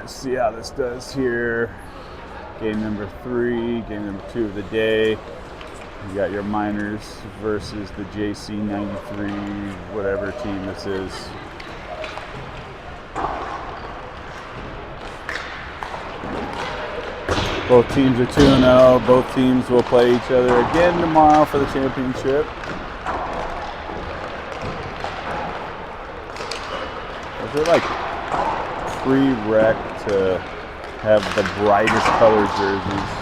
Let's see how this does here. Game number 3, game number 2 of the day. You got your Miners versus the JC93, whatever team this is. Both teams are 2-0. Both teams will play each other again tomorrow for the championship. They're like pre-rec to have the brightest colored jerseys.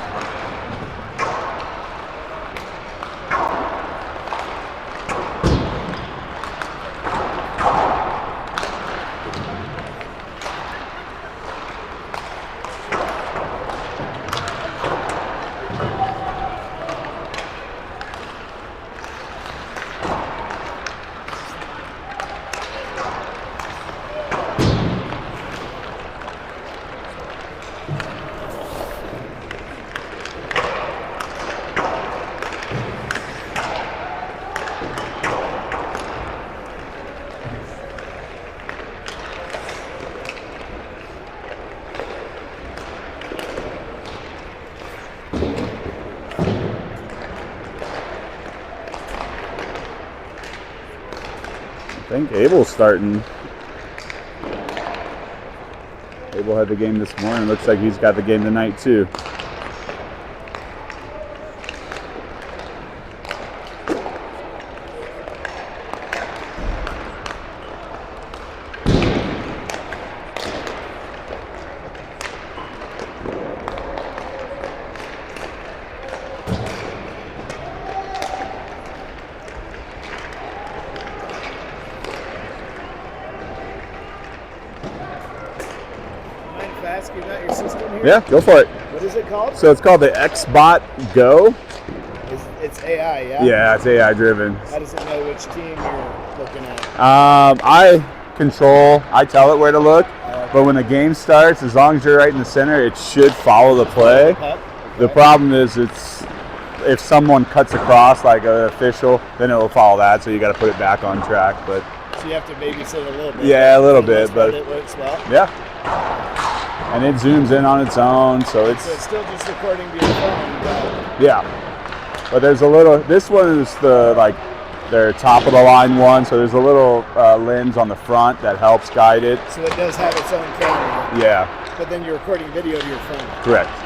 I think Abel's starting. Abel had the game this morning. Looks like he's got the game tonight too. Ask you about your system here? Yeah, go for it. What is it called? So it's called the XBot Go. It's AI, yeah? Yeah, it's AI driven. How does it know which team you're looking at? I tell it where to look, but when the game starts, as long as you're right in the center, it should follow the play. Okay. The problem is if someone cuts across like an official, then it will follow that, so you got to put it back on track. But so you have to babysit a little bit. Yeah, a little bit, but it works well. Yeah. And it zooms in on its own, so it's still just recording to your phone. But yeah. But there's a little. This one is their top of the line one, so there's a little lens on the front that helps guide it. So it does have its own camera. Yeah. But then you're recording video to your phone. Correct.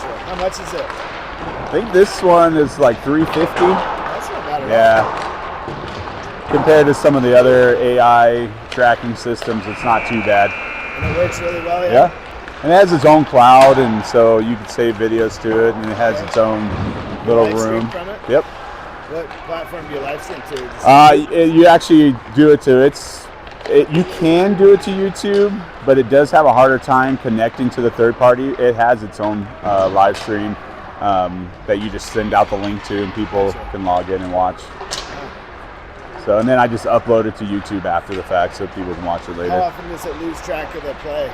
So how much is it? I think this one is like $350. That's not bad at all. Yeah. Compared to some of the other AI tracking systems, it's not too bad. And it works really well, yeah. And it has its own cloud, and so you can save videos to it, and it has its own little room. From it? Yep. What platform do you live stream to? You actually do it to you can do it to YouTube, but it does have a harder time connecting to the third party. It has its own live stream that you just send out the link to, and people can log in and watch. So, and then I just upload it to YouTube after the fact so people can watch it later. How often does it lose track of the play?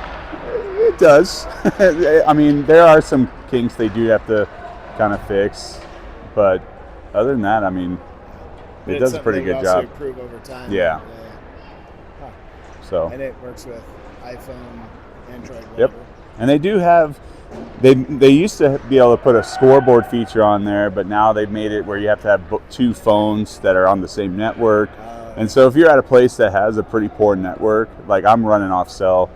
It does. I mean, there are some kinks they do have to kind of fix, but other than that, I mean, it does a pretty good job. Improve over time. Yeah. Huh. So. And it works with iPhone, Android. Whatever. Yep. And they do have. They used to be able to put a scoreboard feature on there, but now they've made it where you have to have 2 phones that are on the same network. And so if you're at a place that has a pretty poor network, like I'm running off cell,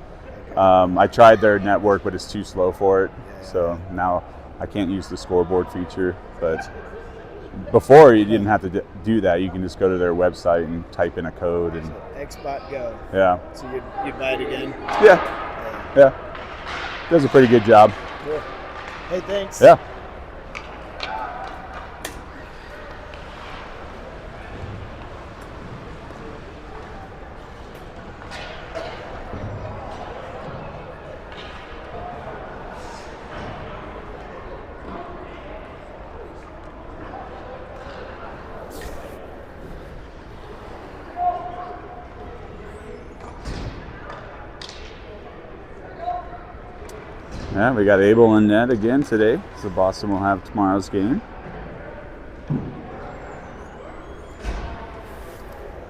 I tried their network, but it's too slow for it. So now I can't use the scoreboard feature. But before you didn't have to do that. You can just go to their website and type in a code. And XBot Go. Yeah. So you'd buy it again? Yeah. Does a pretty good job. Cool. Hey, thanks. Yeah. Yeah, we got Abel in net again today, so Boston will have tomorrow's game.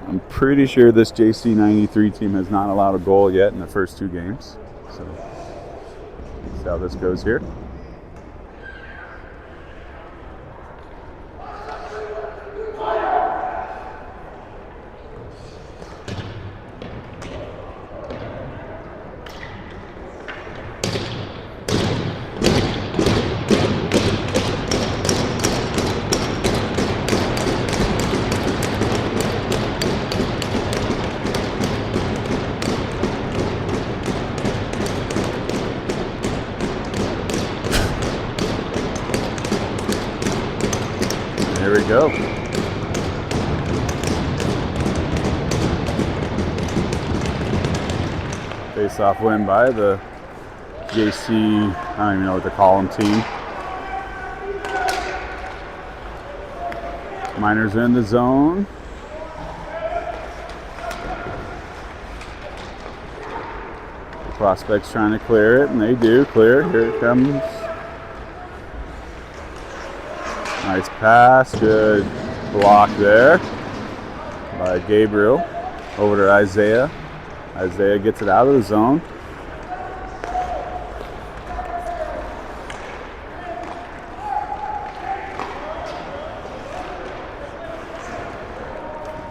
I'm pretty sure this JC93 team has not allowed a goal yet in the first 2 games. So see how this goes here. There we go. Face-off win by the JC, I don't even know what to call them, team. Miners are in the zone. The prospects trying to clear it, and they do clear. Here it comes. Nice pass, good block there by Gabriel. Over to Isaiah. Isaiah gets it out of the zone.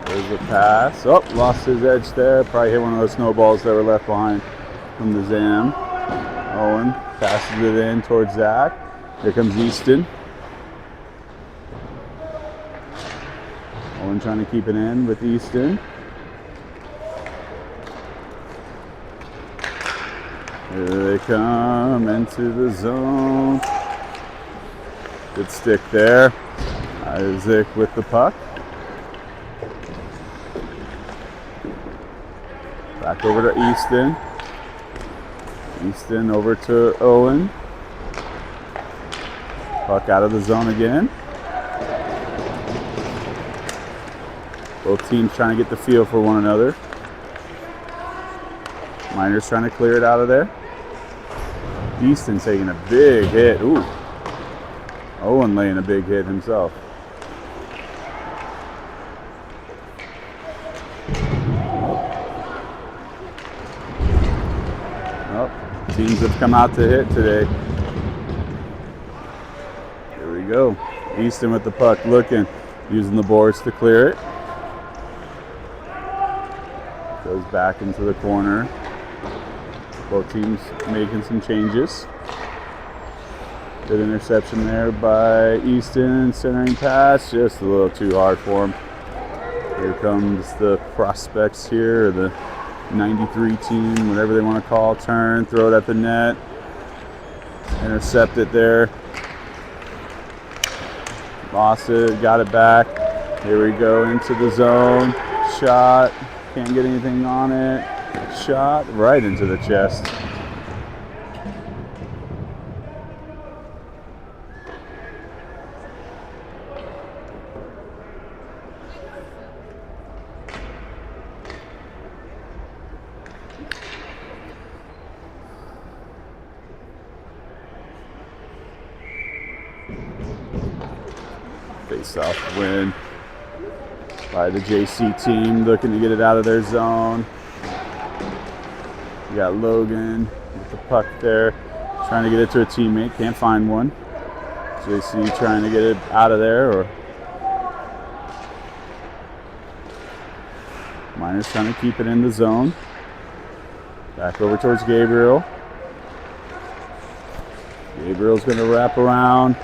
There's a pass. Oh, lost his edge there. Probably hit one of those snowballs that were left behind from the Zam. Owen passes it in towards Zach. Here comes Easton. Owen trying to keep it in with Easton. Here they come into the zone. Good stick there. Isaac with the puck. Back over to Easton. Easton over to Owen. Puck out of the zone again. Both teams trying to get the feel for one another. Miners trying to clear it out of there. Easton taking a big hit. Ooh. Owen laying a big hit himself. Oh, teams have come out to hit today. Here we go. Easton with the puck, looking, using the boards to clear it. Goes back into the corner. Both teams making some changes. Good interception there by Easton. Centering pass, just a little too hard for him. Here comes the prospects here, or the 93 team, whatever they want to call. Turn, throw it at the net. Intercept it there. Lost it, got it back. Here we go into the zone. Shot, can't get anything on it. Shot right into the chest. Face-off win by the JC team, looking to get it out of their zone. You got Logan with the puck there, trying to get it to a teammate, can't find one. JC trying to get it out of there, or Miners trying to keep it in the zone. Back over towards Gabriel. Gabriel's going to wrap around,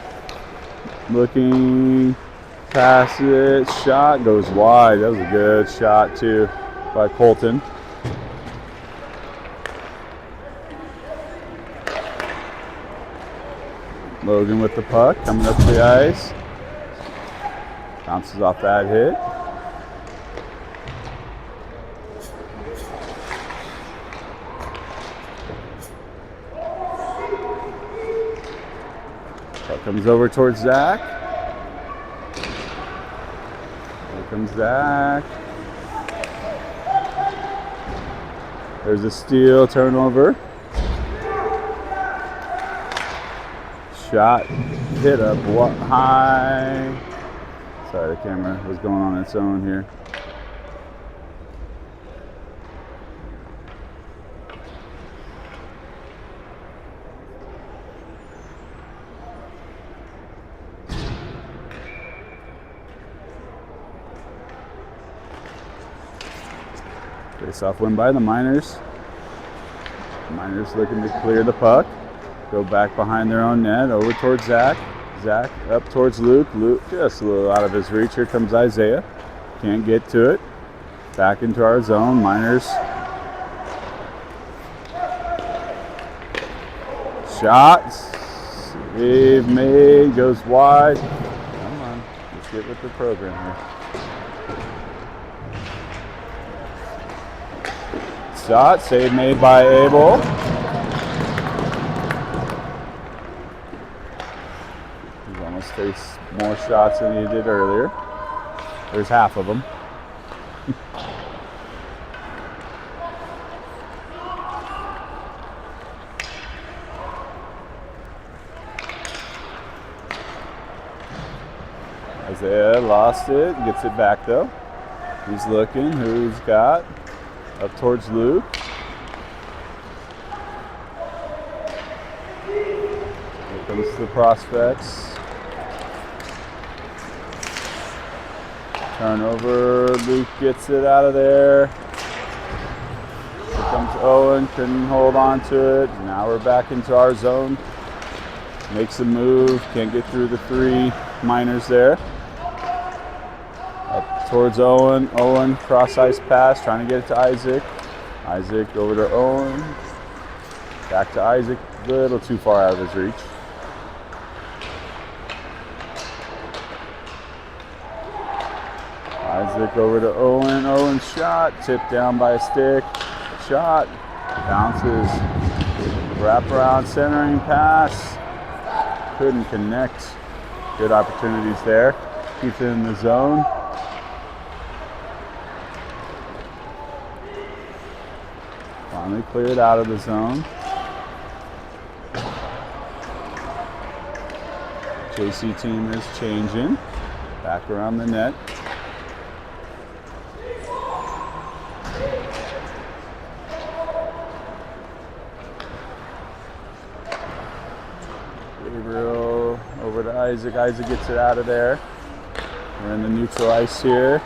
looking, pass it, shot, goes wide. That was a good shot too by Colton. Logan with the puck, coming up to the ice. Bounces off that hit. Puck comes over towards Zach. Here comes Zach. There's a steal, turnover. Shot, hit up high. Sorry, the camera was going on its own here. Face-off win by the Miners. Miners looking to clear the puck. Go back behind their own net, over towards Zach. Zach up towards Luke. Luke just a little out of his reach. Here comes Isaiah. Can't get to it. Back into our zone. Miners. Shot. Save made. Goes wide. Come on. Let's get with the program here. Shot. Save made by Abel. He's almost faced more shots than he did earlier. There's half of them. Isaiah lost it, gets it back though. He's looking, who's got? Up towards Luke. Here comes the prospects. Turnover, Luke gets it out of there. Here comes Owen, couldn't hold on to it. Now we're back into our zone. Makes a move, can't get through the three Miners there. Up towards Owen. Owen, cross ice pass, trying to get it to Isaac. Isaac over to Owen. Back to Isaac, a little too far out of his reach. Isaac over to Owen. Owen shot, tipped down by a stick. Shot, bounces. Wraparound centering pass. Couldn't connect. Good opportunities there. Keeps it in the zone. Finally cleared out of the zone. JC team is changing. Back around the net. Gabriel over to Isaac. Isaac gets it out of there. We're in the neutral ice here.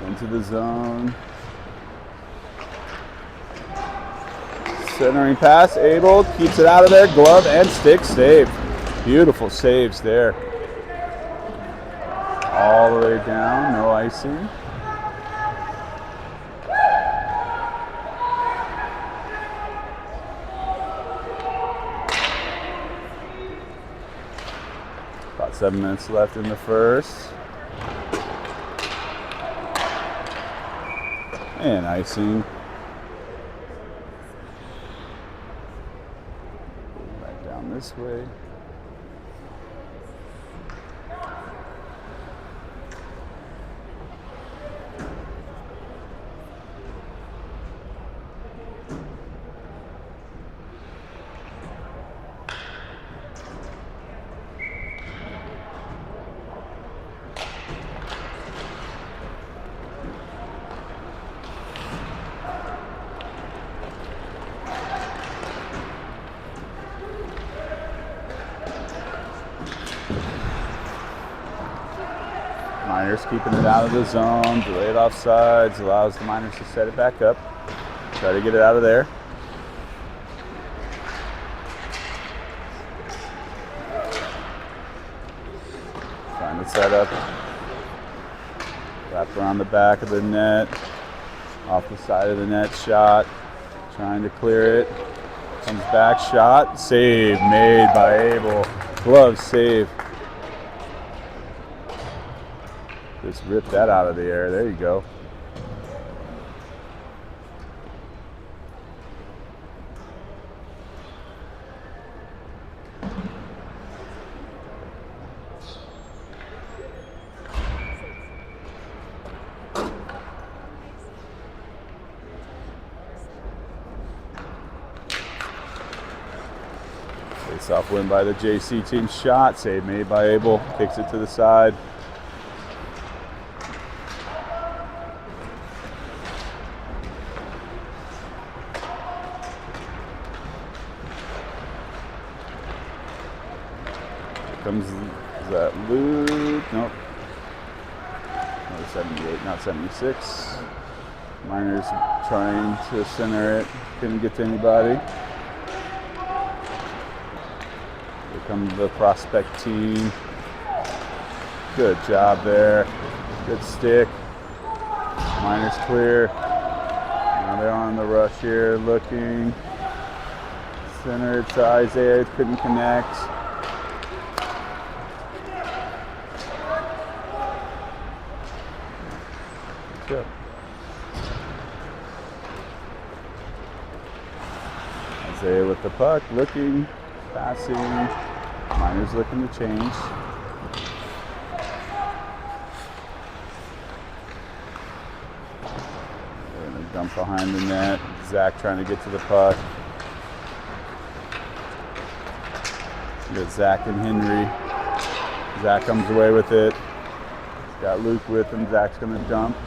Into the zone. Centering pass. Abel keeps it out of there. Glove and stick save. Beautiful saves there. All the way down. No icing. About 7 minutes left in the first. And icing. Right down this way. Miners keeping it out of the zone. Delayed offsides allows the Miners to set it back up. Try to get it out of there. Trying to set up. Wrap around the back of the net. Off the side of the net shot. Trying to clear it. Comes back, shot. Save made by Abel. Glove save. Just rip that out of the air. There you go. Face-off win by the JC team. Shot. Save made by Abel. Kicks it to the side. comes, is that Luke? Nope. Number 78, not 76. Miners trying to center it. Couldn't get to anybody. Here comes the prospect team. Good job there. Good stick. Miners clear. Now they're on the rush here, looking. Center it to Isaiah. Couldn't connect. Good. Isaiah with the puck, looking, passing. Miners looking to change. They're gonna dump behind the net. Zach trying to get to the puck. We got Zach and Henry. Zach comes away with it. He's got Luke with him. Zach's gonna dump.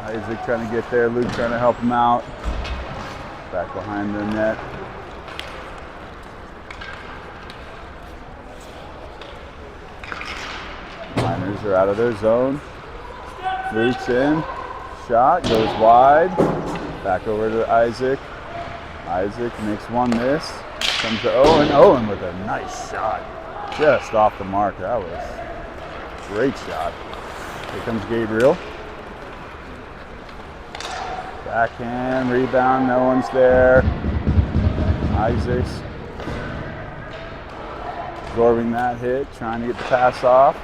Isaac trying to get there. Luke trying to help him out. Back behind the net. Miners are out of their zone. Luke's in. Shot goes wide. Back over to Isaac. Isaac makes one miss. Comes to Owen. Owen with a nice shot. Just off the mark. That was a great shot. Here comes Gabriel. Backhand, rebound, no one's there. Isaac's absorbing that hit, trying to get the pass off.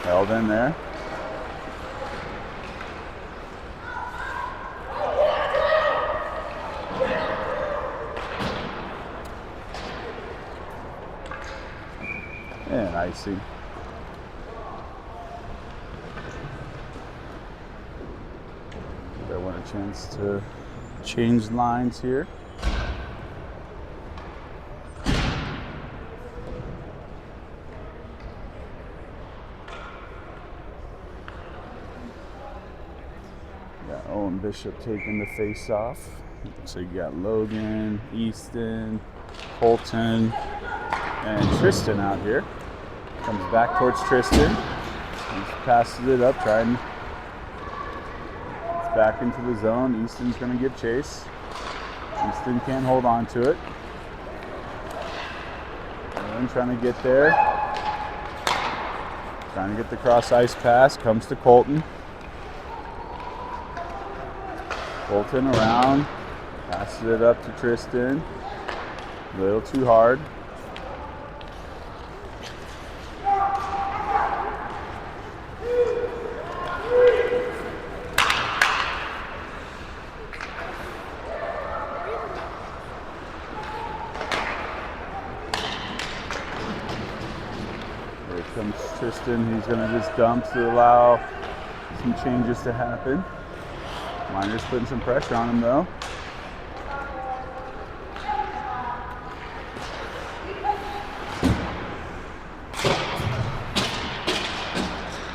Held in there. And icing. I want a chance to change lines here. Got Owen Bishop taking the face off. So you got Logan, Easton, Colton, and Tristan out here. Comes back towards Tristan. Passes it up, trying. Back into the zone. Easton's going to give chase. Easton can't hold on to it. And trying to get there. Trying to get the cross ice pass. Comes to Colton. Colton around. Passes it up to Tristan. A little too hard. Comes Tristan, he's going to just dump to allow some changes to happen. Miners putting some pressure on him though.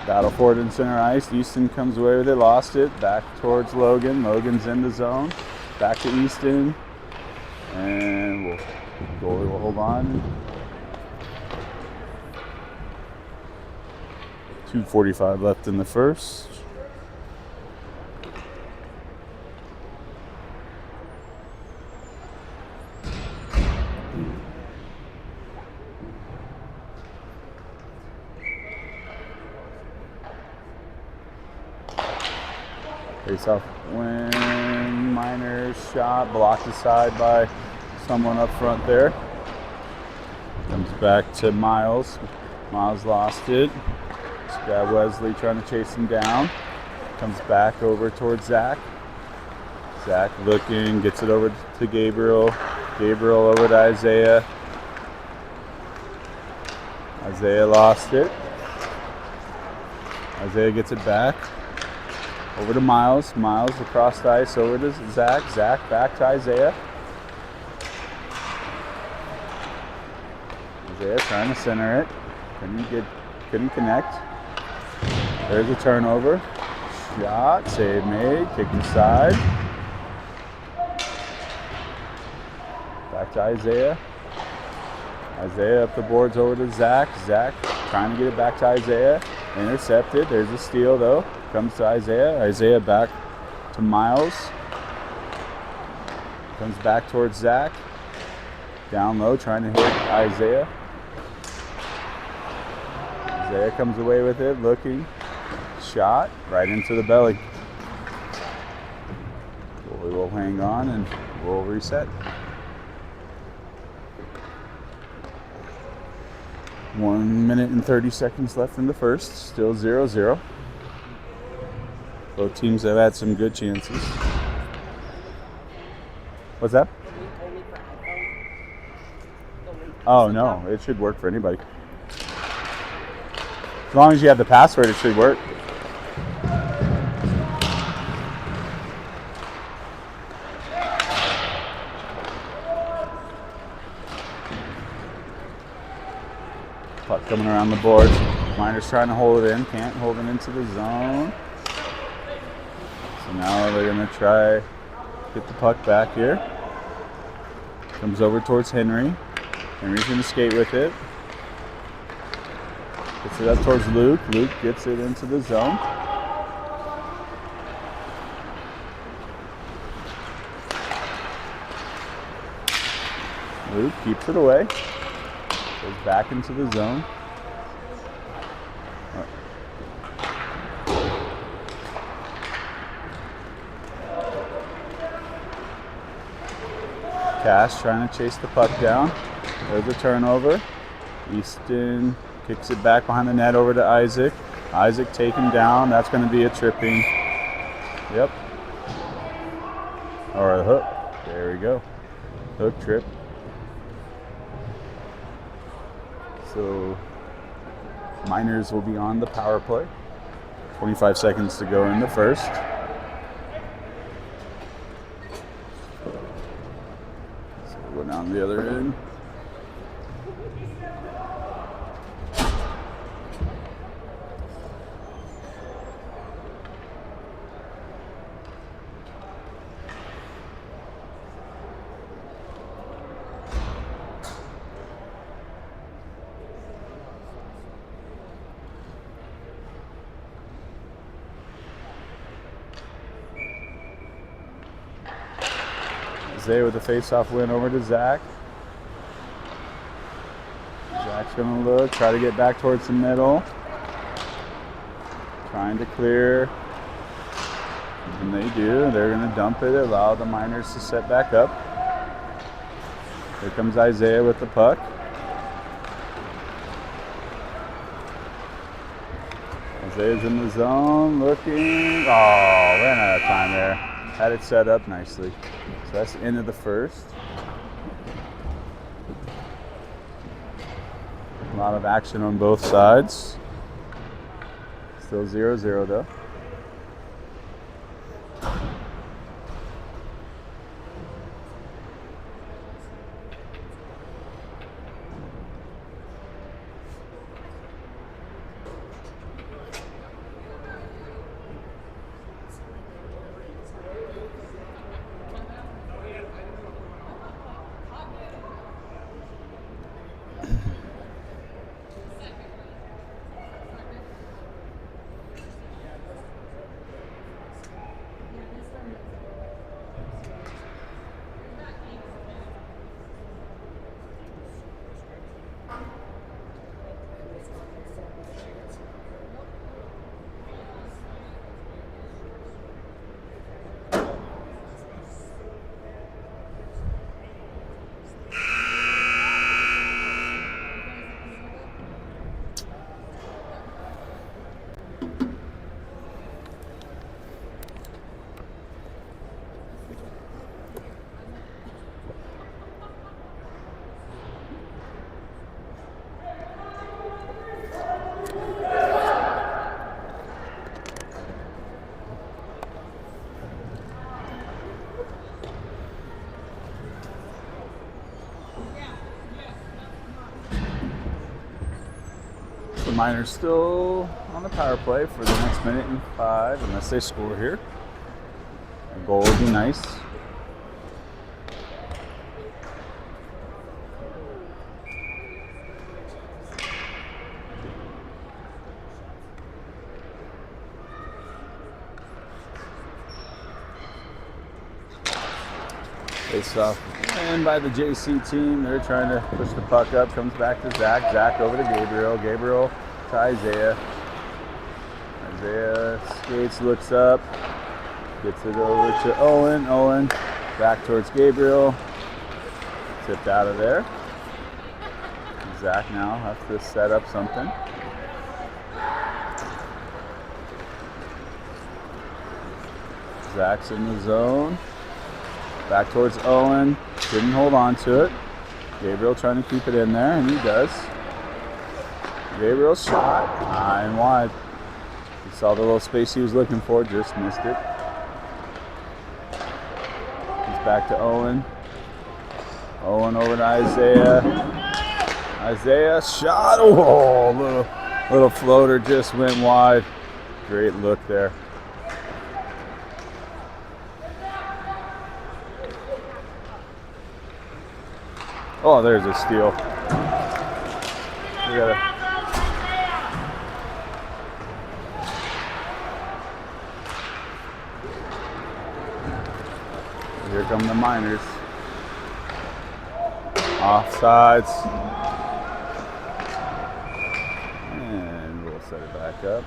Battle for it in center ice. Easton comes away with it, lost it. Back towards Logan. Logan's in the zone. Back to Easton. And goalie will hold on. 2:45 left in the first. Face off win. Miners shot blocked aside by someone up front there. Comes back to Miles. Miles lost it. Got Wesley trying to chase him down. Comes back over towards Zach. Zach looking, gets it over to Gabriel. Gabriel over to Isaiah. Isaiah lost it. Isaiah gets it back. Over to Miles. Miles across the ice over to Zach. Zach back to Isaiah. Isaiah trying to center it. Couldn't connect. There's a turnover. Shot, save made, kick inside. Back to Isaiah. Isaiah up the boards over to Zach. Zach trying to get it back to Isaiah. Intercepted. There's a steal though. Comes to Isaiah. Isaiah back to Miles. Comes back towards Zach. Down low, trying to hit Isaiah. Isaiah comes away with it, looking. Shot right into the belly. We will hang on and we'll reset. 1 minute and 30 seconds left in the first. Still 0-0. Both teams have had some good chances. What's that? Oh no, it should work for anybody. As long as you have the password, it should work. Puck coming around the boards. Miners trying to hold it in, can't hold it into the zone. So now they're gonna try get the puck back here. Comes over towards Henry. Henry's gonna skate with it. Gets it up towards Luke. Luke gets it into the zone. Luke keeps it away. Goes back into the zone. Cash trying to chase the puck down. There's a turnover. Easton kicks it back behind the net over to Isaac. Isaac taken down. That's going to be a tripping. Yep. Or a hook. There we go. Hook trip. So Miners will be on the power play. 25 seconds to go in the first. So we'll go down the other end. Zay with the face-off win over to Zach. Zach's gonna look, try to get back towards the middle. Trying to clear. And they do. They're gonna dump it, allow the Miners to set back up. Here comes Isaiah with the puck. Isaiah's in the zone, looking. Oh, ran out of time there. Had it set up nicely. So that's the end of the first. A lot of action on both sides. Still 0-0 though. The Miners still on the power play for the next minute and 5, unless they score here. A goal would be nice. Face off and by the JC team. They're trying to push the puck up. Comes back to Zach. Zach over to Gabriel. Gabriel to Isaiah. Isaiah skates, looks up. Gets it over to Owen. Owen back towards Gabriel. Tipped out of there. Zach now has to set up something. Zach's in the zone. Back towards Owen. Didn't hold on to it. Gabriel trying to keep it in there, and he does. Gabriel's shot. High and wide. He saw the little space he was looking for, just missed it. He's back to Owen. Owen over to Isaiah. Isaiah shot. Oh, little floater just went wide. Great look there. Oh, there's a steal. Here come the Miners. Offsides. And we'll set it back up.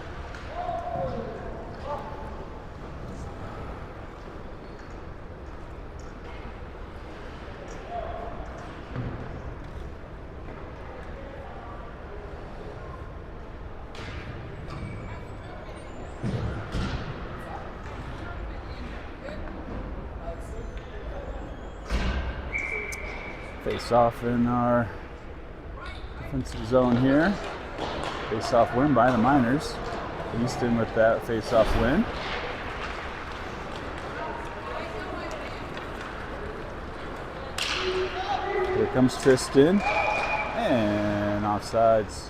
Face off in our defensive zone here. Face off win by the Miners. Easton with that face off win. Here comes Tristan. And offsides.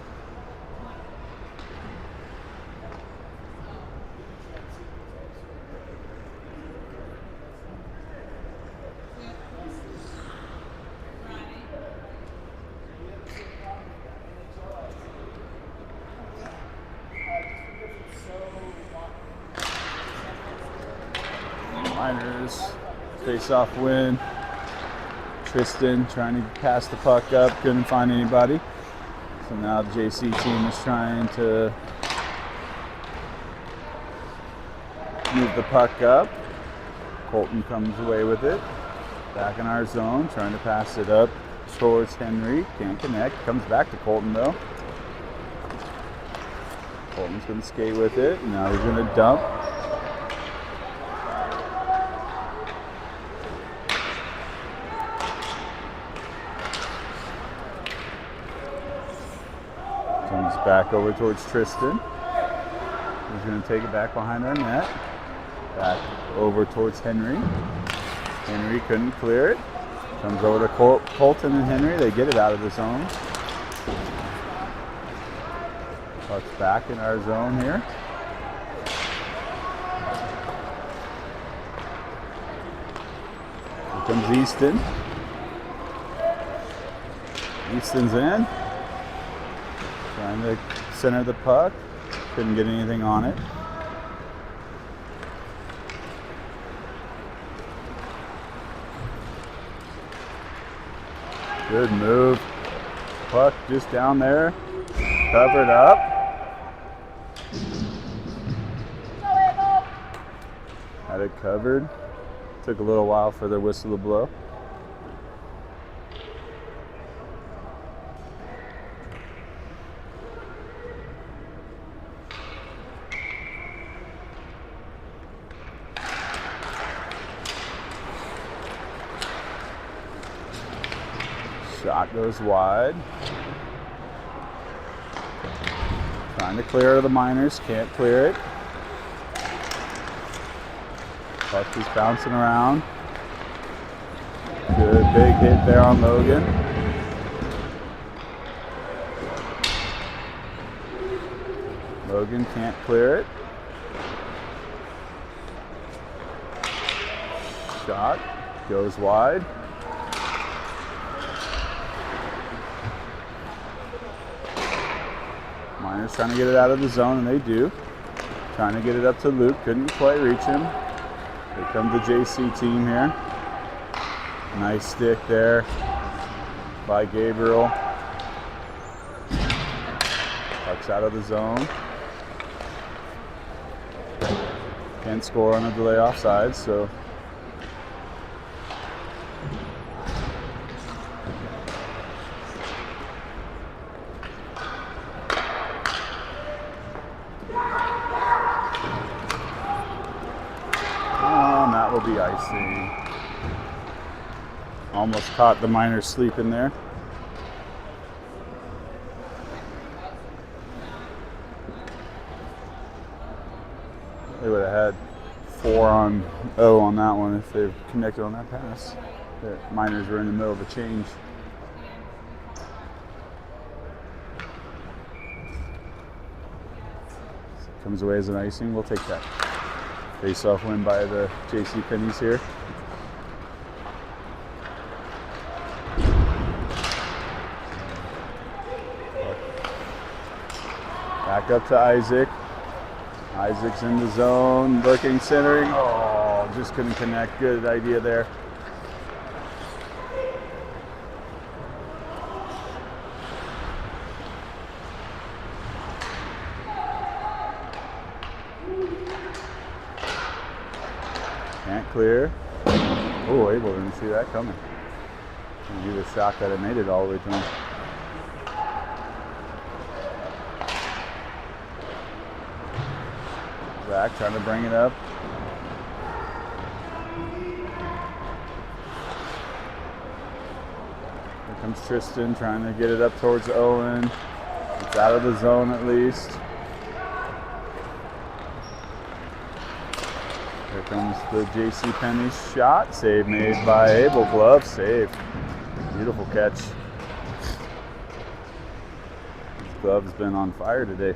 Miners face-off win. Tristan trying to pass the puck up, couldn't find anybody. So now the JC team is trying to move the puck up. Colton comes away with it. Back in our zone, trying to pass it up towards Henry. Can't connect. Comes back to Colton though. Colton's going to skate with it. Now he's going to dump. Comes back over towards Tristan. He's going to take it back behind our net. Back over towards Henry. Henry couldn't clear it. Comes over to Colton and Henry. They get it out of the zone. Puck's back in our zone here. Here comes Easton. Easton's in. Trying to center the puck. Couldn't get anything on it. Good move. Puck just down there. Covered up. Had it covered. Took a little while for the whistle to blow. Shot goes wide. Trying to clear the Miners, can't clear it. Puck is bouncing around. Good big hit there on Logan. Logan can't clear it. Shot goes wide. Miners trying to get it out of the zone, and they do. Trying to get it up to Luke, couldn't quite reach him. Here comes the JC team here. Nice stick there by Gabriel. Puck's out of the zone. Can't score on a delay offside, so that will be icing. Almost caught the Miners sleeping there. They would have had 4-0 on that one if they connected on that pass. The Miners were in the middle of a change. Comes away as an icing. We'll take that. Face-off win by the JC93s here. Back up to Isaac. Isaac's in the zone, looking, centering. Oh, just couldn't connect. Good idea there. Can't clear. Oh, Abel didn't see that coming. He was shocked that it made it all the way to him. Zach trying to bring it up. Here comes Tristan trying to get it up towards Owen. It's out of the zone at least. Here comes the JC Penny shot. Save made by Abel. Glove save. Beautiful catch. His glove's been on fire today.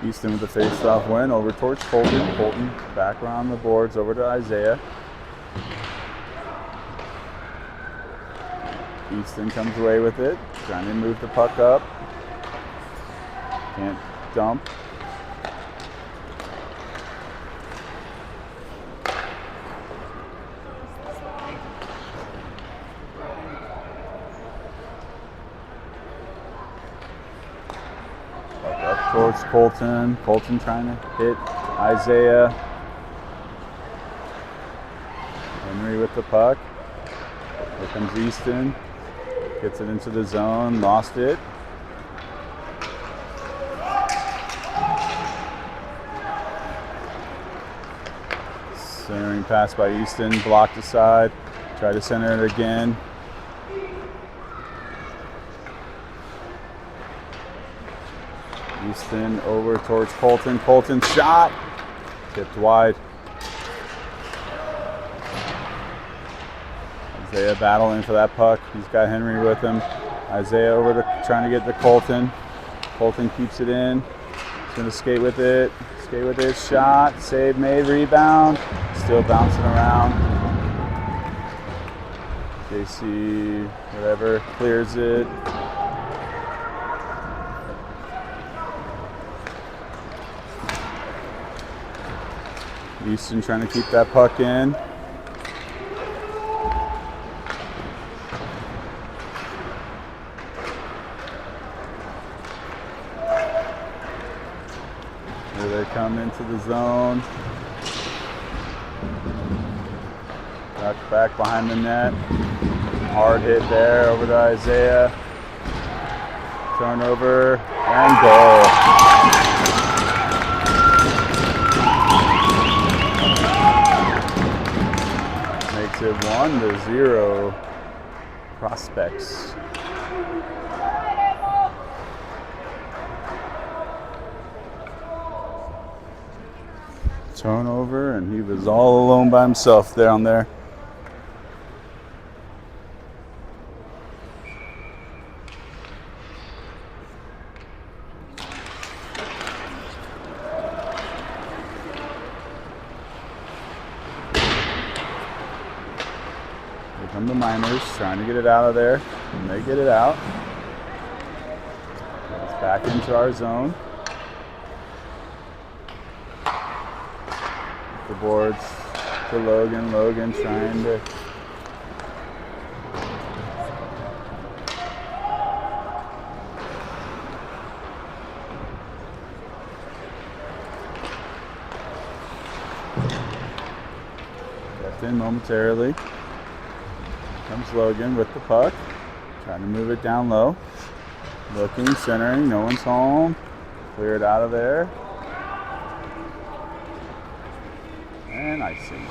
Easton with the face-off win over towards Colton. Colton back around the boards over to Isaiah. Easton comes away with it, trying to move the puck up. Can't dump. Towards Colton. Colton trying to hit Isaiah. Henry with the puck. Here comes Easton. Gets it into the zone. Lost it. Centering pass by Easton. Blocked aside. Try to center it again. Easton over towards Colton. Colton shot. Tipped wide. Isaiah battling for that puck. He's got Henry with him. Isaiah over to trying to get to Colton. Colton keeps it in. He's going to skate with it. Skate with it. Shot. Save made. Rebound. Still bouncing around. JC, whatever, clears it. Easton trying to keep that puck in. Here they come into the zone. Back behind the net. Hard hit there over to Isaiah. Turnover and goal. Makes it 1-0 Prospects. Turnover, and he was all alone by himself down there. come the miners trying to get it out of there, and they get it out. It's back into our zone. The boards to Logan. Logan trying to left in momentarily. Comes Logan with the puck, trying to move it down low. Looking, centering, no one's home. Clear it out of there. And icing.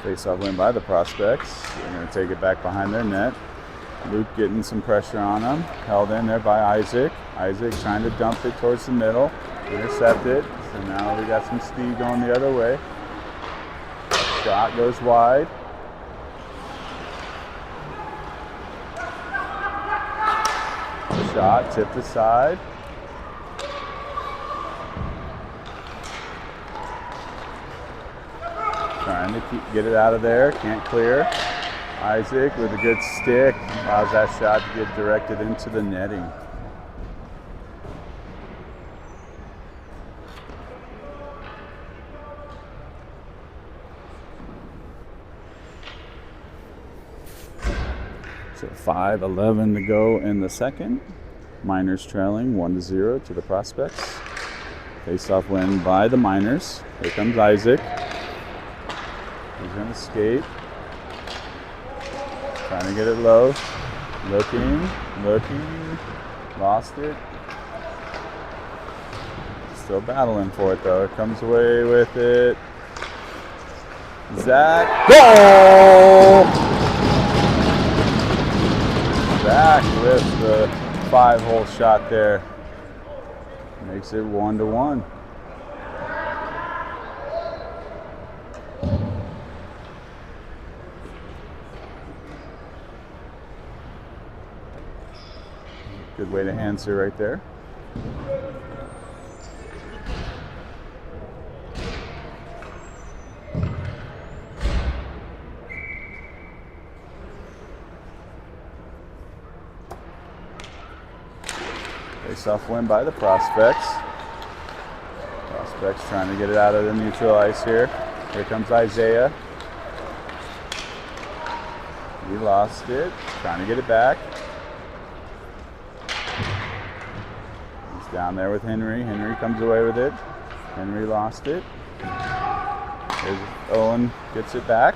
Face-off win by the Prospects. They're going to take it back behind their net. Luke getting some pressure on him. Held in there by Isaac. Isaac trying to dump it towards the middle. Intercepted. So now we got some speed going the other way. Shot goes wide. Shot tipped aside. Trying to get it out of there, can't clear. Isaac with a good stick allows that shot to get directed into the netting. So 5:11 to go in the second. Miners trailing 1-0 to the Prospects. Face-off win by the Miners. Here comes Isaac. He's going to skate. Trying to get it low. Looking. Lost it. Still battling for it though. Comes away with it. Zach. Goal! Zach with the 5-hole shot there. Makes it 1-1. Good way to answer right there. Face-off win by the Prospects. Prospects trying to get it out of the neutral ice here. Here comes Isaiah. He lost it. Trying to get it back. Down there with Henry. Henry comes away with it. Henry lost it. There's Owen gets it back.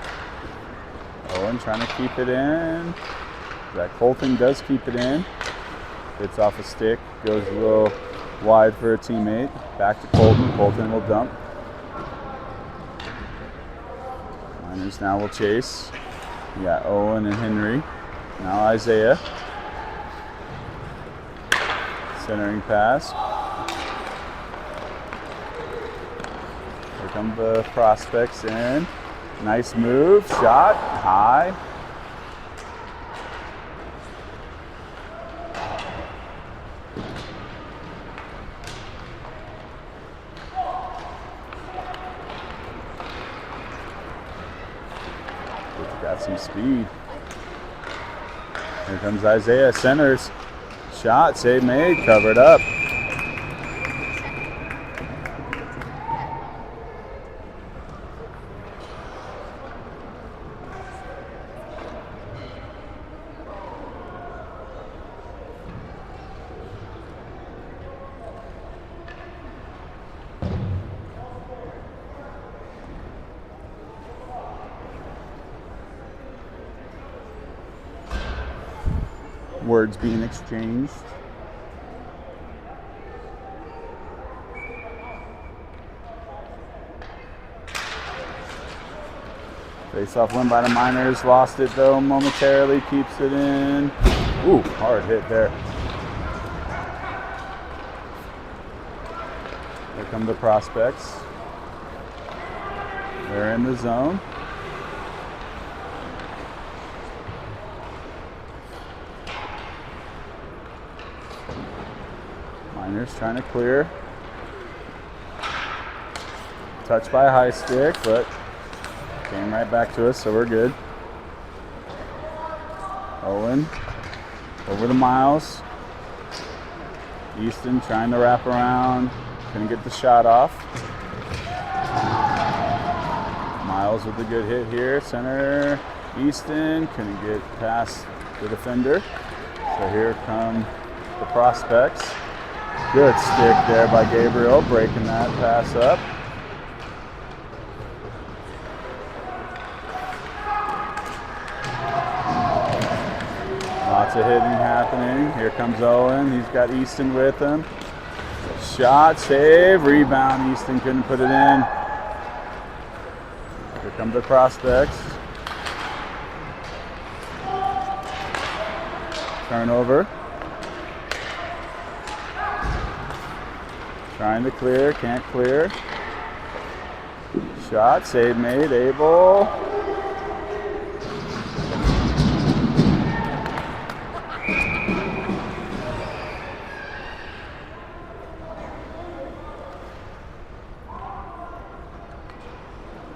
Owen trying to keep it in. That Colton does keep it in. Hits off a stick. Goes a little wide for a teammate. Back to Colton. Colton will dump. Miners now will chase. We got Owen and Henry. Now Isaiah. Centering pass. Here come the Prospects in. Nice move. Shot. High. Got some speed. Here comes Isaiah. Centers. Shot, save made, covered up. Words being exchanged. Face-off win by the Miners. Lost it though momentarily. Keeps it in. Ooh, hard hit there. Here come the Prospects. They're in the zone. Miners trying to clear. Touched by a high stick, but came right back to us, so we're good. Owen over to Miles. Easton trying to wrap around. Couldn't get the shot off. Miles with a good hit here. Center. Easton couldn't get past the defender. So here come the Prospects. Good stick there by Gabriel, breaking that pass up. Lots of hitting happening. Here comes Owen. He's got Easton with him. Shot, save, rebound. Easton couldn't put it in. Here come the Prospects. Turnover. Trying to clear, can't clear. Shot, save made, Abel.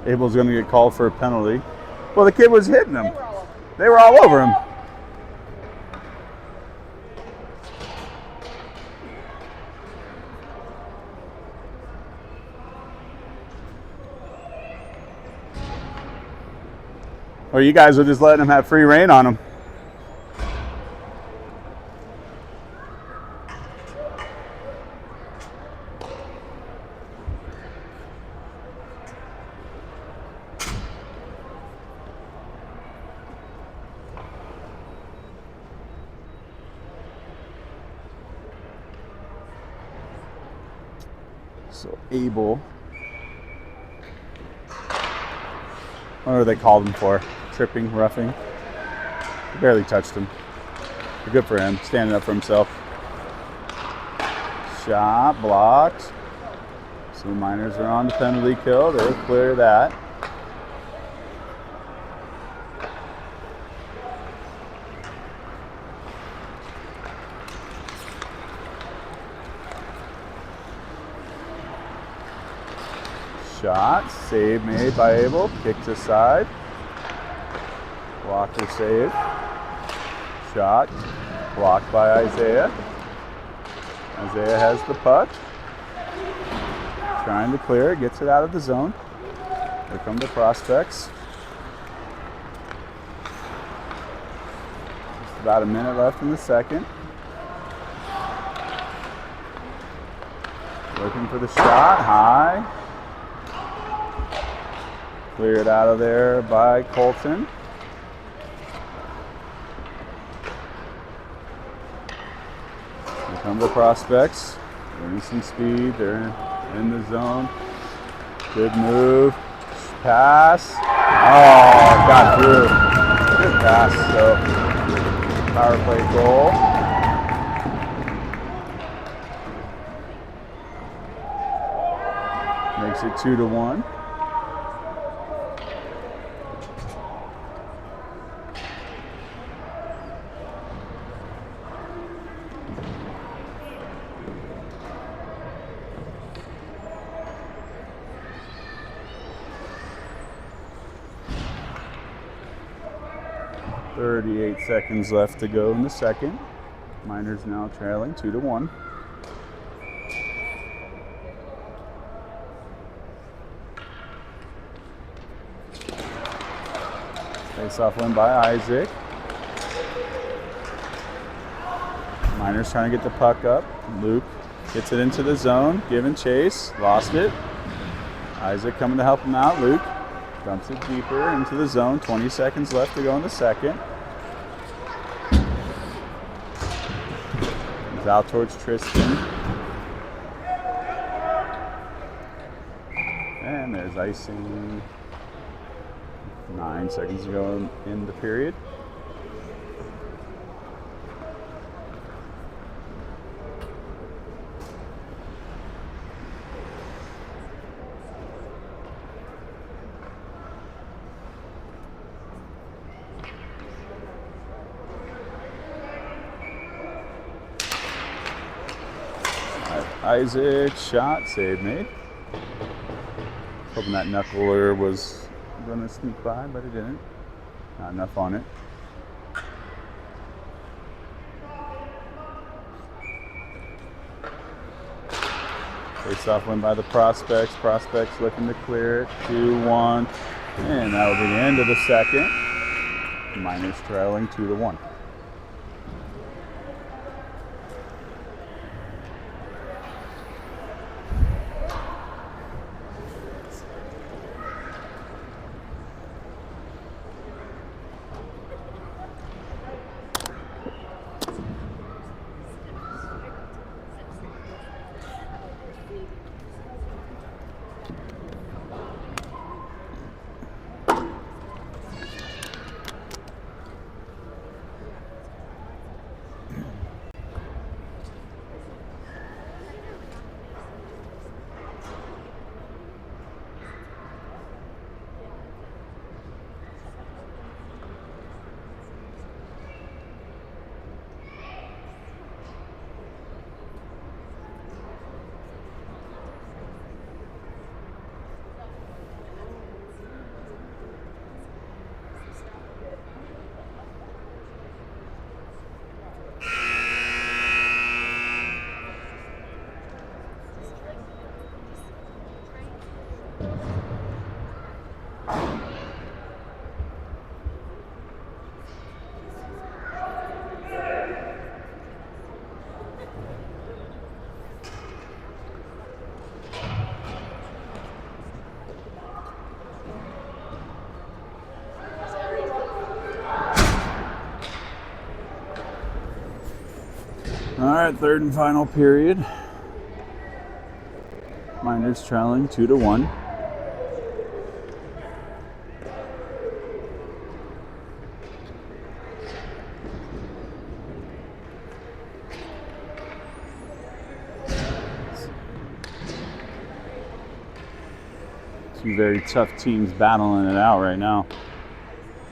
Abel's going to get called for a penalty. Well, the kid was hitting him. They were all over him. Or you guys were just letting him have free reign on him. So Abel, what do they called him for? Tripping, roughing. He barely touched him. But good for him, standing up for himself. Shot blocked. So the Miners are on the penalty kill. They'll clear that. Shot, save made by Abel, kicked aside. Walker save. Shot, blocked by Isaiah. Isaiah has the puck. Trying to clear it, gets it out of the zone. Here come the Prospects. Just about a minute left in the second. Looking for the shot, high. Cleared out of there by Colton. Here come the Prospects. Getting some speed. They're in the zone. Good move. Pass. Oh, got through. Good pass. So, power play goal. Makes it 2-1. .38 seconds left to go in the second. Miners now trailing 2-1. Face-off win by Isaac. Miners trying to get the puck up. Luke gets it into the zone. Giving chase. Lost it. Isaac coming to help him out. Luke dumps it deeper into the zone. 20 seconds left to go in the second. He's out towards Tristan. And there's icing. 9 seconds to go in the period. Isaac shot, save made. Hoping that knuckler was going to sneak by, but it didn't. Not enough on it. Face-off win by the Prospects. Prospects looking to clear it. 2-1. And that will be the end of the second. Miners trailing 2-1. All right, third and final period. Miners trailing 2-1. Two very tough teams battling it out right now.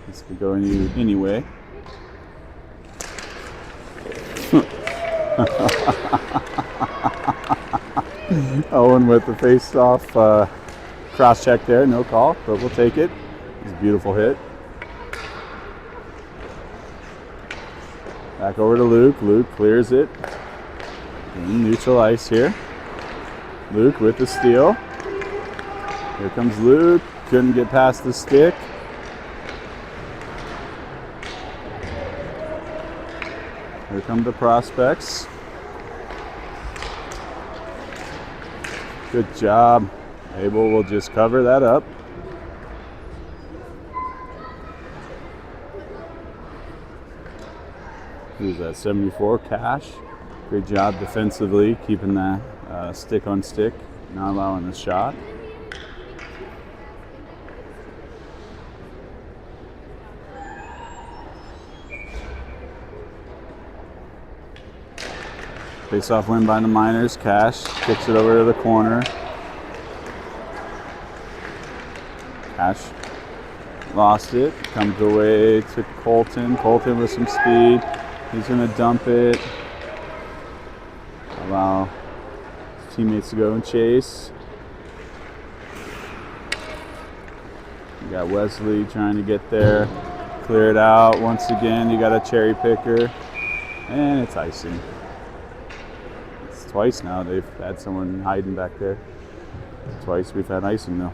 This could go anyway. Owen with the face-off cross-check there, no call, but we'll take it. It's a beautiful hit. Back over to Luke. Luke clears it. In neutral ice here. Luke with the steal. Here comes Luke. Couldn't get past the stick. Here come the Prospects. Good job. Abel will just cover that up. Who's that? 74, Cash. Great job defensively, keeping that stick on stick, not allowing the shot. Face-off win by the Miners. Cash kicks it over to the corner. Cash lost it. Comes away to Colton. Colton with some speed. He's going to dump it. Allow his teammates to go and chase. You got Wesley trying to get there. Clear it out. Once again, you got a cherry picker. And it's icing. Twice now they've had someone hiding back there. Twice we've had icing now.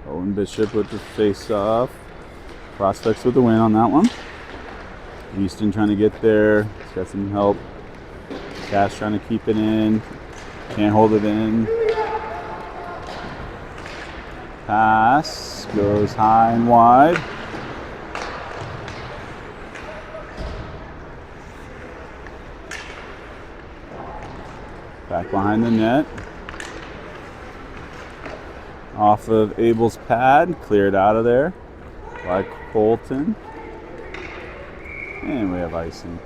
Owen Bishop with the face-off. Prospects with the win on that one. Easton trying to get there. He's got some help. Cash trying to keep it in. Can't hold it in. Pass goes high and wide. Back behind the net. Off of Abel's pad, cleared out of there by Colton. And we have icing.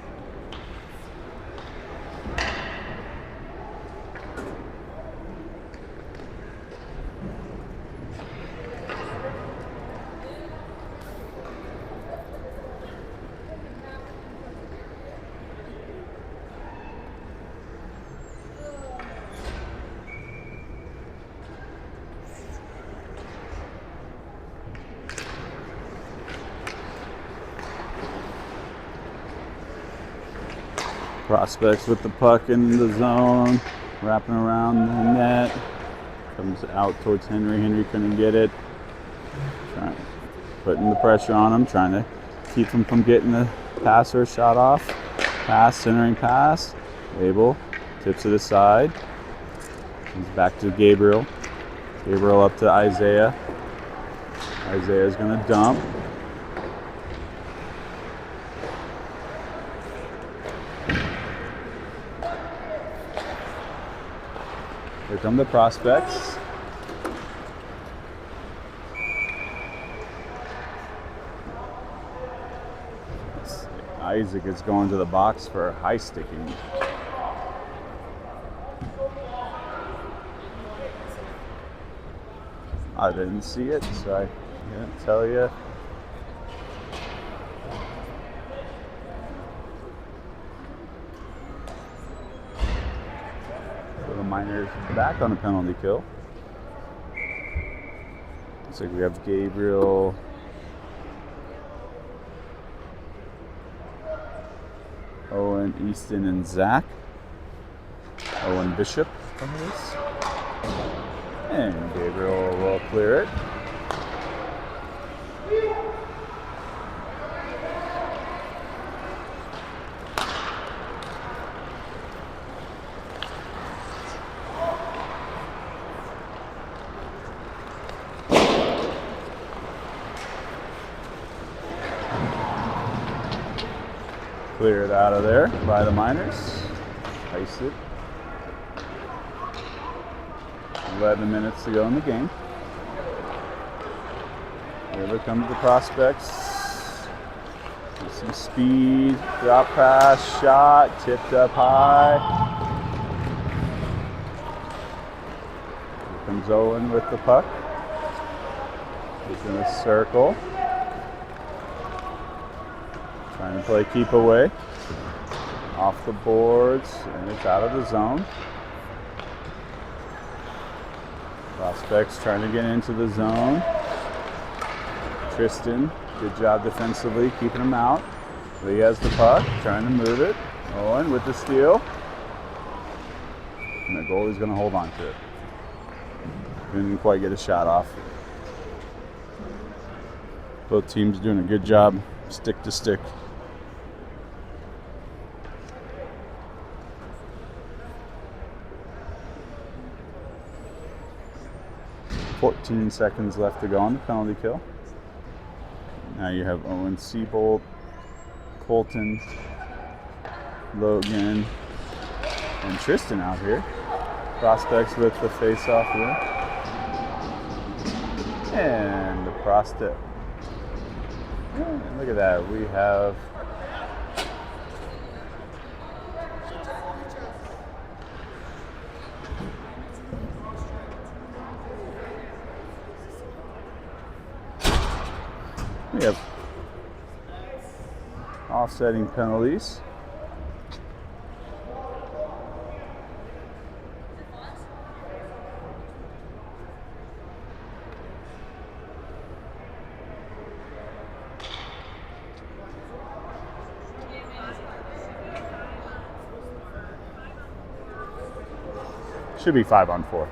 Prospects with the puck in the zone, wrapping around the net. Comes out towards Henry. Henry couldn't get it. Putting the pressure on him, trying to keep him from getting the pass or shot off. Pass, centering pass. Abel tips it aside. He's back to Gabriel. Gabriel up to Isaiah. Isaiah's going to dump. Here come the prospects. Isaac is going to the box for high sticking. I didn't see it, so I can't tell you. The Miners back on a penalty kill. Looks like we have Gabriel, Owen, Easton, and Zach. Owen Bishop on this. And Gabriel will clear it. Clear it out of there by the Miners. Ice it. 11 minutes to go in the game. Here comes the prospects. With some speed, drop pass, shot, tipped up high. Here comes Owen with the puck. He's in a circle. Trying to play keep away. Off the boards, and it's out of the zone. Prospects trying to get into the zone. Tristan, good job defensively, keeping him out. Lee has the puck, trying to move it. Owen with the steal. And the goalie's going to hold on to it. Didn't quite get a shot off. Both teams doing a good job, stick to stick. 14 seconds left to go on the penalty kill. Now you have Owen Seabold, Colton, Logan, and Tristan out here. Prospects with the face-off here. And the prospect. Look at that. We have offsetting penalties. Should be 5-on-4.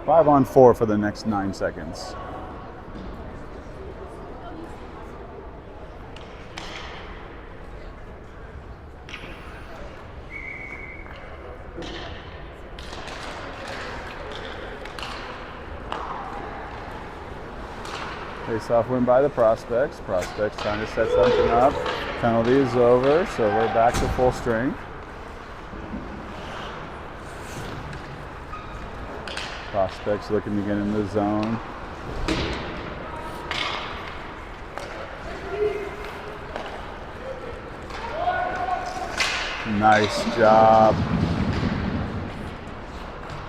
Five on 4 for the next 9 seconds. Face-off win by the Prospects. Prospects trying to set something up. Penalty is over, so we're back to full strength. Prospects looking to get in the zone. Nice job.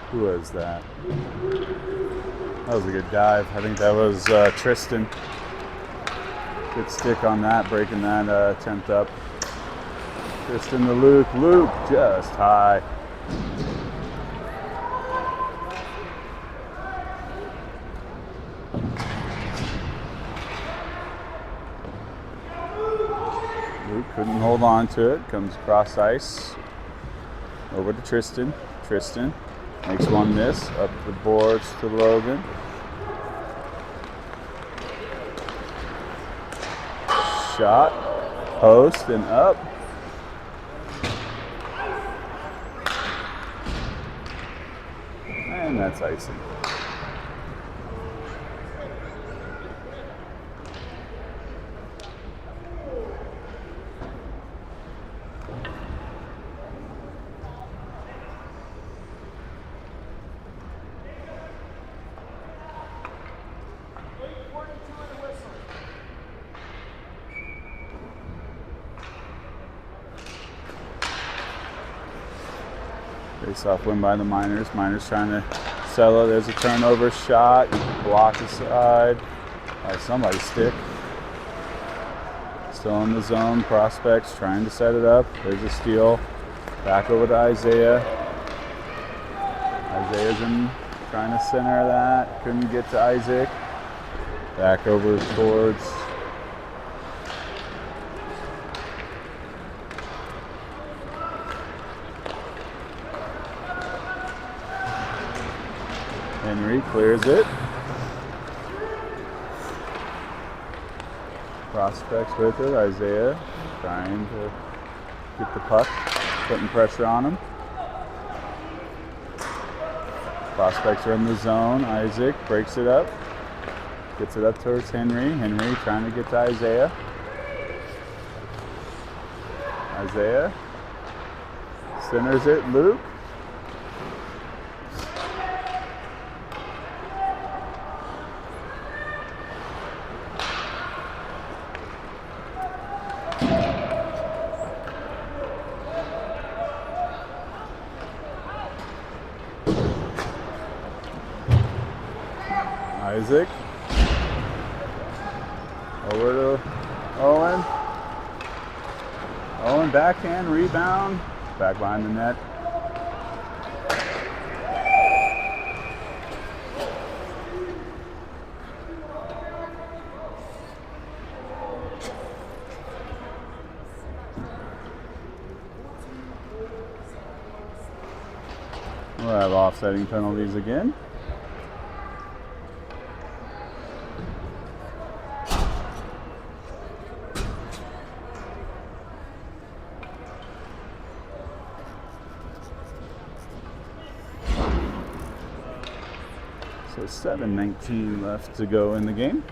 Who was that? That was a good dive. I think that was Tristan. Good stick on that, breaking that attempt up. Tristan to Luke. Luke just high. Luke couldn't hold on to it. Comes across ice. Over to Tristan. Tristan makes one miss. Up the boards to Logan. Shot. Post and up. And that's icing. Face-off win by the Miners. Miners trying to settle. There's a turnover shot. Blocked aside by somebody's stick. Still in the zone. Prospects trying to set it up. There's a steal. Back over to Isaiah. Isaiah's in trying to center that. Couldn't get to Isaac. Back over towards Henry, clears it. Prospects with it. Isaiah trying to get the puck, putting pressure on him. Prospects are in the zone. Isaac breaks it up. Gets it up towards Henry. Henry trying to get to Isaiah. Isaiah centers it. Luke. Isaac. Over to Owen. Owen backhand, rebound. Back behind the net. We'll have offsetting penalties again. So 7:19 left to go in the game.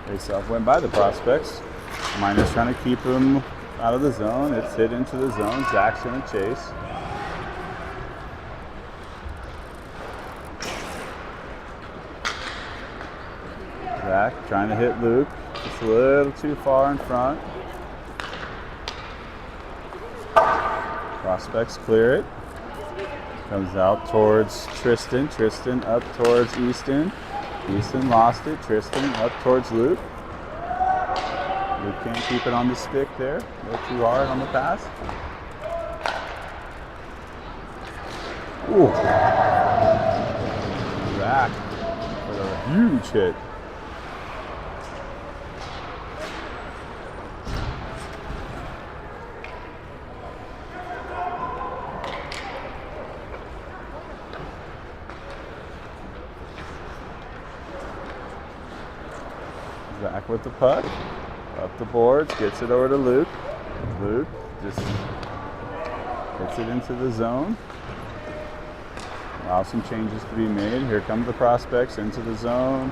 Face-off went by the Prospects. Miners trying to keep him out of the zone. It's hit into the zone. Zach's gonna chase. Zach trying to hit Luke. It's a little too far in front. Prospects clear it. Comes out towards Tristan. Tristan up towards Easton. Easton lost it. Tristan up towards Luke. Luke can't keep it on the stick there. A little too hard on the pass. Ooh. Zach with a huge hit. Zach with the puck, up the boards, gets it over to Luke. Luke just gets it into the zone. Allow some changes to be made. Here come the prospects into the zone.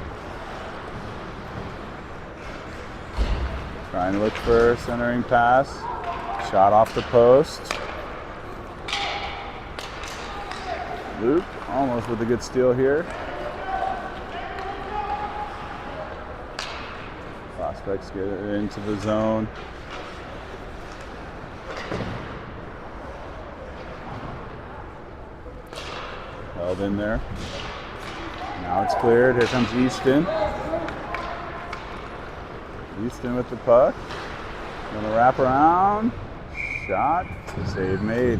Trying to look for a centering pass. Shot off the post. Luke almost with a good steal here. Prospects get it into the zone. Held in there. Now it's cleared. Here comes Easton. Easton with the puck. Gonna wrap around. Shot. Save made.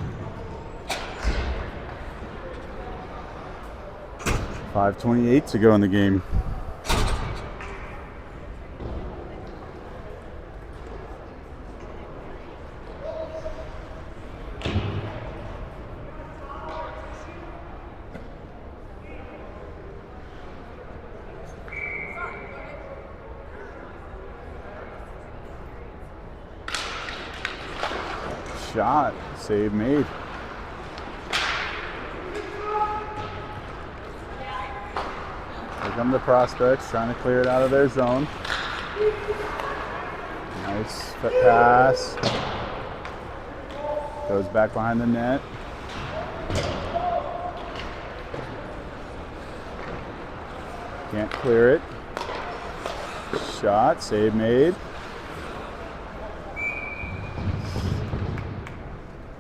5:28 to go in the game. Shot, save made. Here come the prospects trying to clear it out of their zone. Nice pass. Goes back behind the net. Can't clear it. Shot, save made.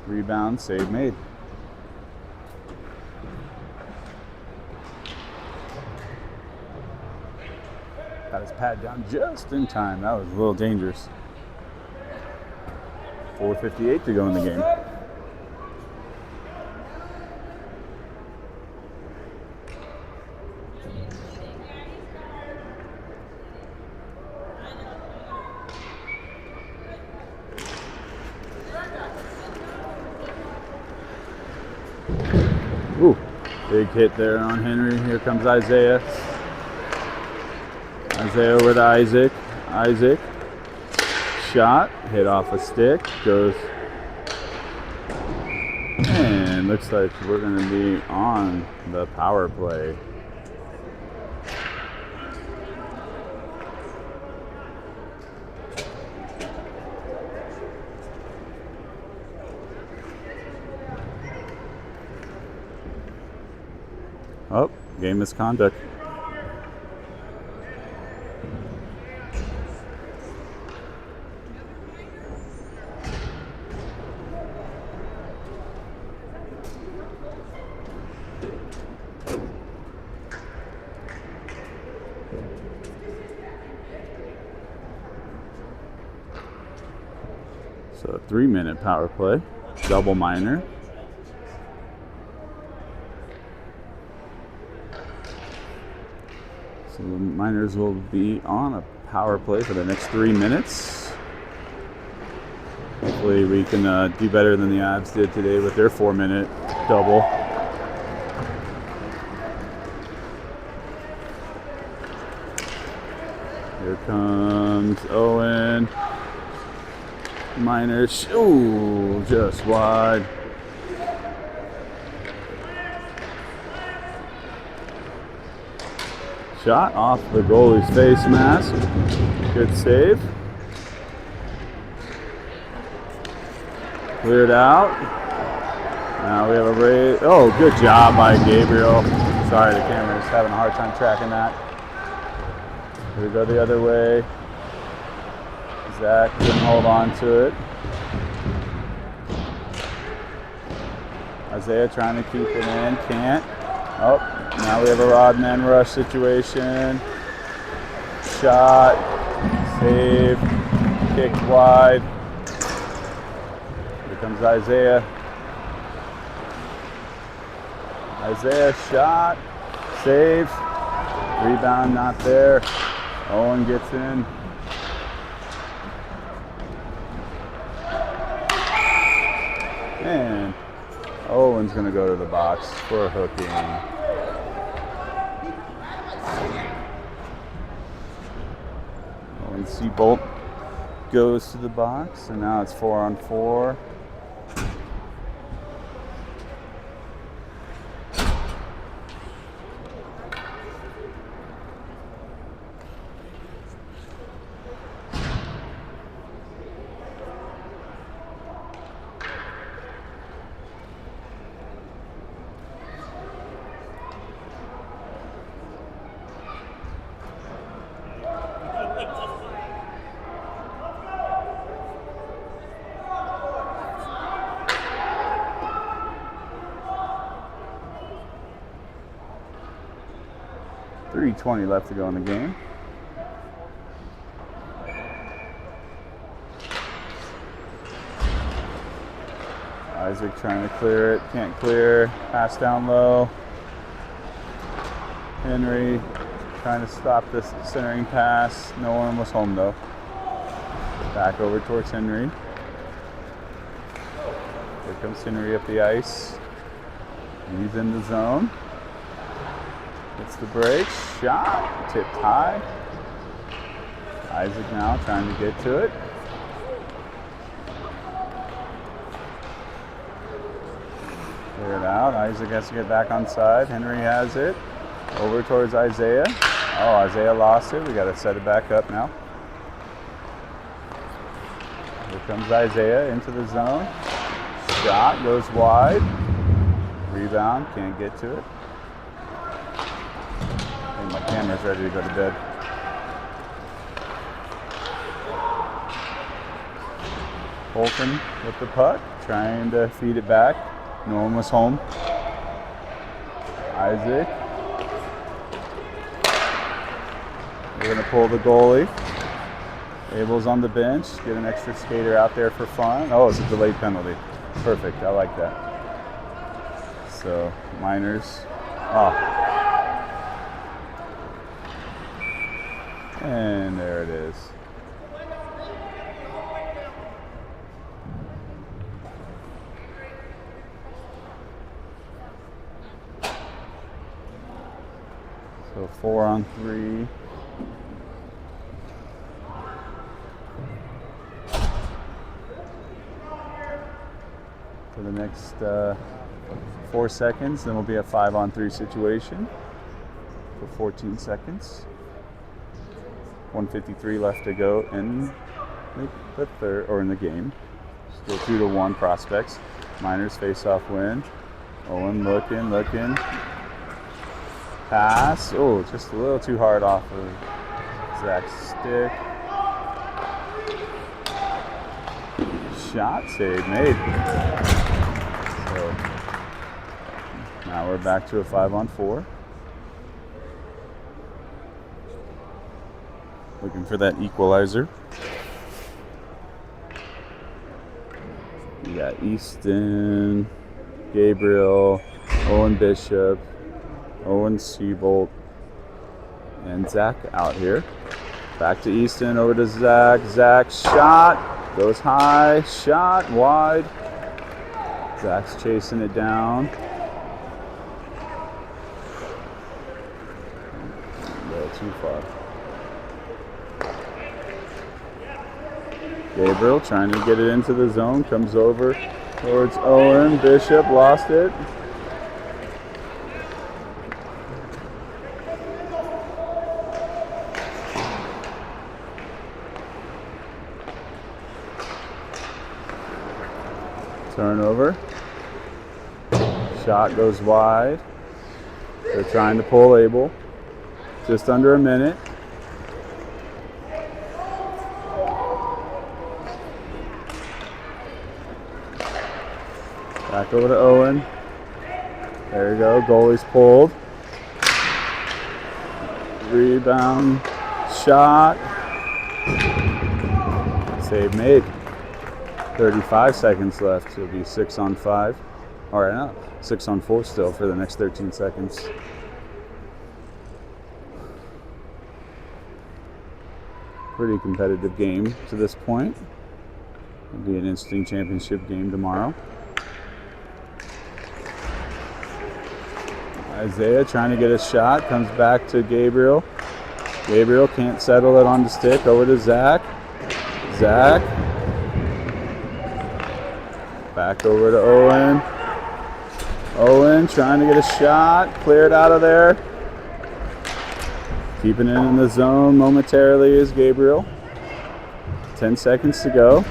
Rebound, save made. Got his pad down just in time. That was a little dangerous. 4:58 to go in the game. Ooh, big hit there on Henry. Here comes Isaiah. Isaiah over to Isaac. Isaac. Shot. Hit off a stick. Goes. And looks like we're going to be on the power play. Oh, game misconduct. So a 3-minute power play, double minor. So the Miners will be on a power play for the next 3 minutes. Hopefully we can do better than the Avs did today with their 4-minute double. Here comes Owen. Miners, ooh, just wide. Shot off the goalie's face mask. Good save. Cleared out. Now we have a raise. Oh, good job by Gabriel. Sorry, the camera's having a hard time tracking that. Here we go the other way. Zach couldn't hold on to it. Isaiah trying to keep it in, can't. Oh, now we have a rod man rush situation. Shot, save, kicked wide. Here comes Isaiah. Isaiah shot, save, rebound not there. Owen gets in. And Owen's going to go to the box for a hooking. Owen Seabolt goes to the box, and now it's 4-on-4. .320 left to go in the game. Isaac trying to clear it, can't clear. Pass down low. Henry trying to stop this centering pass. No one was home though. Back over towards Henry. Here comes Henry up the ice. He's in the zone. Gets the break. Shot. Tipped high. Isaac now trying to get to it. Clear it out. Isaac has to get back on side. Henry has it. Over towards Isaiah. Oh, Isaiah lost it. We got to set it back up now. Here comes Isaiah into the zone. Shot goes wide. Rebound. Can't get to it. I think my camera's ready to go to bed. Holton with the puck. Trying to feed it back. No one was home. Isaac. We're going to pull the goalie. Abel's on the bench. Get an extra skater out there for fun. Oh, it's a delayed penalty. Perfect. I like that. So, Miners. Oh. And there it is. So 4-on-3. For the next 4 seconds, then we'll be a 5-on-3 situation for 14 seconds. 1:53 left to go in the third, or in the game. Still 2-1 Prospects. Miners face-off win. Owen looking. Pass. Oh, just a little too hard off of Zach's stick. Shot save made. So now we're back to a 5-on-4. Looking for that equalizer. We got Easton, Gabriel, Owen Bishop, Owen Seabolt, and Zach out here. Back to Easton, over to Zach. Zach shot, goes high, shot wide. Zach's chasing it down. A little too far. Gabriel trying to get it into the zone, comes over towards Owen. Bishop lost it. Turnover. Shot goes wide. They're trying to pull Abel. Just under a minute. Back over to Owen. There you go. Goalie's pulled. Rebound. Shot. Save made. 35 seconds left. It'll be 6-on-5. All right, no, 6-on-4 still for the next 13 seconds. Pretty competitive game to this point. It'll be an interesting championship game tomorrow. Isaiah trying to get a shot, comes back to Gabriel. Gabriel can't settle it on the stick, over to Zach. Zach. Back over to Owen. Owen trying to get a shot. Clear it out of there. Keeping it in the zone momentarily is Gabriel. 10 seconds to go.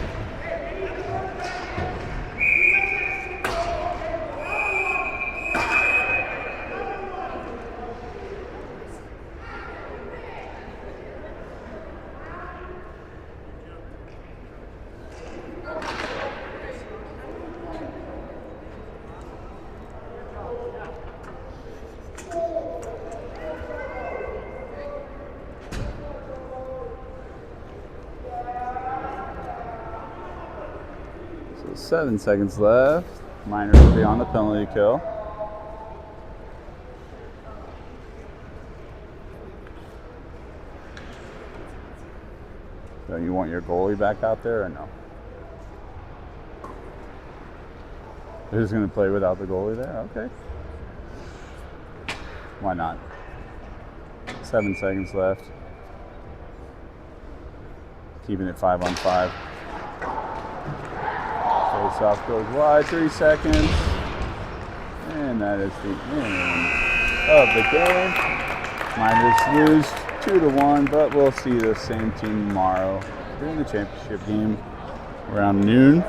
So 7 seconds left. Miners will be on the penalty kill. So you want your goalie back out there or no? Who's going to play without the goalie there? Okay. Why not? 7 seconds left. Keeping it 5-on-5. Face off goes wide, 3 seconds. And that is the end of the game. Miners lose 2-1, but we'll see the same team tomorrow during the championship game around noon.